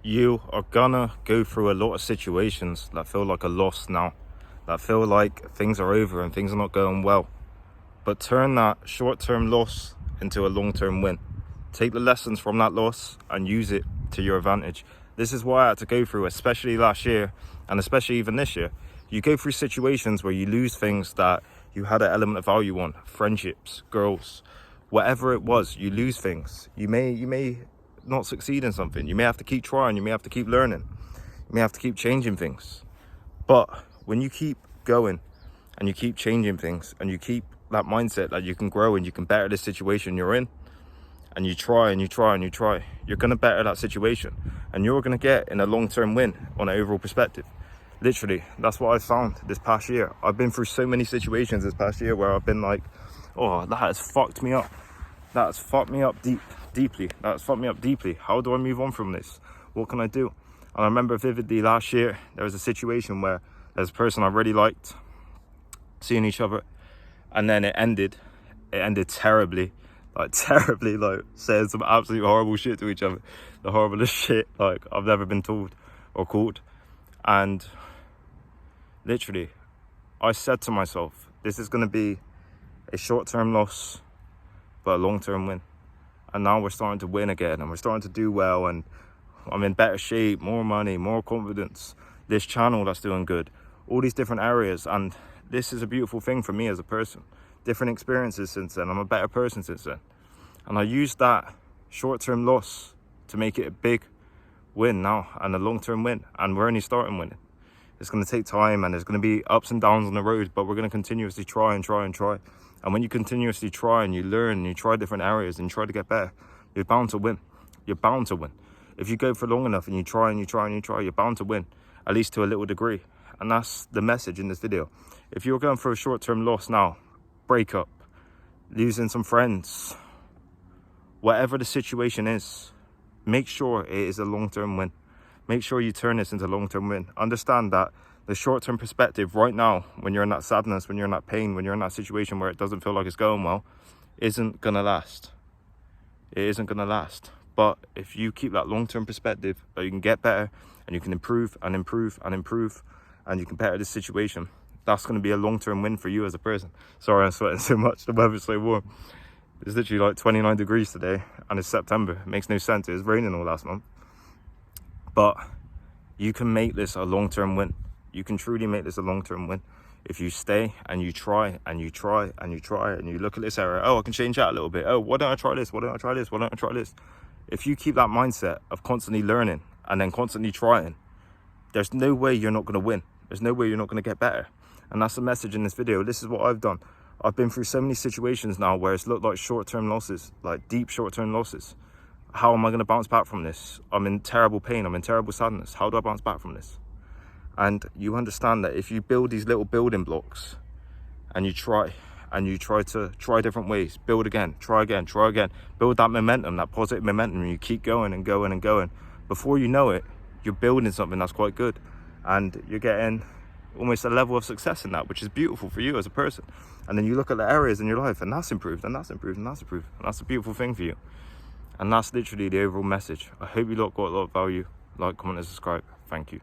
You are gonna go through a lot of situations that feel like a loss now, that feel like things are over and things are not going well. But turn that short-term loss into a long-term win. Take the lessons from that loss and use it to your advantage. This is what I had to go through, especially last year and especially even this year. You go through situations where you lose things that you had an element of value on, friendships, girls, whatever it was. You lose things. You may not succeed in something. You may have to keep trying. You may have to keep learning. You may have to keep changing things. But when you keep going and you keep changing things and you keep that mindset that you can grow and you can better the situation you're in, and you try and you try and you try, you're going to better that situation and you're going to get in a long-term win on an overall perspective. Literally, that's what I found this past year. I've been through so many situations this past year where I've been like, oh, that has fucked me up. That has fucked me up deeply. That has fucked me up deeply. How do I move on from this? What can I do? And I remember vividly last year, there was a situation where there's a person I really liked, seeing each other, and then it ended terribly, like saying some absolute horrible shit to each other, the horriblest shit like I've never been told or called. And literally, I said to myself, this is going to be a short-term loss, but a long-term win. And now we're starting to win again, and we're starting to do well, and I'm in better shape, more money, more confidence, this channel that's doing good, all these different areas. And this is a beautiful thing for me as a person. Different experiences since then. I'm a better person since then. And I used that short-term loss to make it a big win now and a long-term win. And we're only starting winning. It's going to take time and there's going to be ups and downs on the road, but we're going to continuously try and try and try. And when you continuously try and you learn and you try different areas and you try to get better, you're bound to win. You're bound to win. If you go for long enough and you try and you try and you try, you're bound to win, at least to a little degree. And that's the message in this video. If you're going for a short-term loss now, breakup, losing some friends, whatever the situation is, make sure it is a long-term win. Make sure you turn this into a long-term win. Understand that the short-term perspective right now, when you're in that sadness, when you're in that pain, when you're in that situation where it doesn't feel like it's going well, isn't gonna last. It isn't gonna last. But if you keep that long-term perspective, that you can get better and you can improve and improve and improve and you can better this situation, that's going to be a long-term win for you as a person. Sorry, I'm sweating so much. The weather's so warm. It's literally like 29 degrees today and it's September. It makes no sense. It was raining all last month. But you can make this a long-term win. You can truly make this a long-term win if you stay and you try and you try and you try and you look at this area. Oh, I can change that a little bit. Oh, why don't I try this? Why don't I try this? Why don't I try this? If you keep that mindset of constantly learning and then constantly trying, there's no way you're not going to win. There's no way you're not going to get better. And that's the message in this video. This is what I've done. I've been through so many situations now where it's looked like short-term losses, like deep short-term losses. How am I going to bounce back from this? I'm in terrible pain. I'm in terrible sadness. How do I bounce back from this? And you understand that if you build these little building blocks and you try to try different ways, build again, try again, build that momentum, that positive momentum, and you keep going and going and going. Before you know it, you're building something that's quite good and you're getting almost a level of success in that, which is beautiful for you as a person. And then you look at the areas in your life and that's improved and that's improved and that's improved. And that's a beautiful thing for you. And that's literally the overall message. I hope you lot got a lot of value. Like, comment and subscribe. Thank you.